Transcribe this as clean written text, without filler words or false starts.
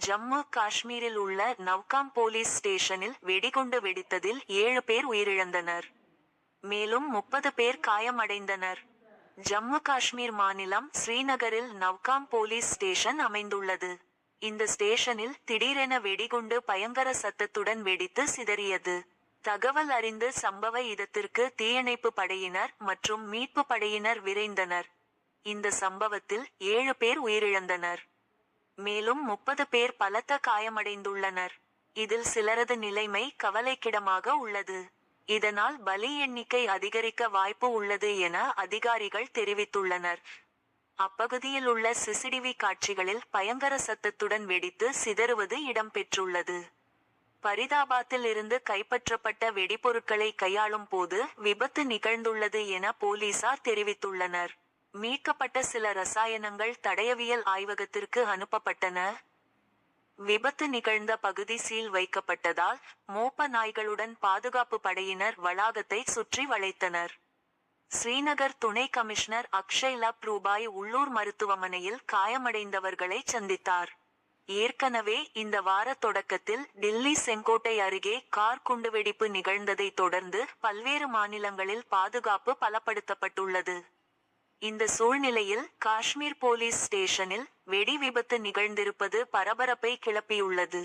ஜம்மு காஷ்மீரில் உள்ள நவ்காம் போலீஸ் ஸ்டேஷனில் வெடிகுண்டு வெடித்ததில் 7 பேர் உயிரிழந்தனர். மேலும் 30 பேர் காயமடைந்தனர். ஜம்மு காஷ்மீர் மாநிலம் ஸ்ரீநகரில் நவ்காம் போலீஸ் ஸ்டேஷன் அமைந்துள்ளது. இந்த ஸ்டேஷனில் திடீரென வெடிகுண்டு பயங்கர சத்தத்துடன் வெடித்து சிதறியது. தகவல் அறிந்து சம்பவ இடத்திற்கு தீயணைப்பு படையினர் மற்றும் மீட்பு படையினர் விரைந்தனர். இந்த சம்பவத்தில் 7 பேர் உயிரிழந்தனர். மேலும் 30 பேர் பலத்த காயமடைந்துள்ளனர். இதில் சிலரது நிலைமை கவலைக்கிடமாக உள்ளது. இதனால் பலி எண்ணிக்கை அதிகரிக்க வாய்ப்பு உள்ளது என அதிகாரிகள் தெரிவித்துள்ளனர். அப்பகுதியில் உள்ள சிசிடிவி காட்சிகளில் பயங்கர சத்தத்துடன் வெடித்து சிதறுவது இடம்பெற்றுள்ளது. பரிதாபாத்தில் இருந்து கைப்பற்றப்பட்ட வெடிபொருட்களை கையாளும் போது விபத்து நிகழ்ந்துள்ளது என போலீசார் தெரிவித்துள்ளனர். மீட்கப்பட்ட சில ரசாயனங்கள் தடயவியல் ஆய்வகத்திற்கு அனுப்பப்பட்டன. விபத்து நிகழ்ந்த பகுதி சீல் வைக்கப்பட்டதால் மோப்ப நாய்களுடன் பாதுகாப்பு படையினர் வளாகத்தை சுற்றி வளைத்தனர். ஸ்ரீநகர் துணை கமிஷனர் அக்ஷய் லப் ரூபாய் உள்ளூர் மருத்துவமனையில் காயமடைந்தவர்களை சந்தித்தார். ஏற்கனவே இந்த வார தொடக்கத்தில் டில்லி செங்கோட்டை அருகே கார் குண்டுவெடிப்பு நிகழ்ந்ததை தொடர்ந்து பல்வேறு மாநிலங்களில் பாதுகாப்பு பலப்படுத்தப்பட்டுள்ளது. இந்த சூழ்நிலையில் காஷ்மீர் போலீஸ் ஸ்டேஷனில் வெடி விபத்து நிகழ்ந்திருப்பது பரபரப்பை கிளப்பியுள்ளது.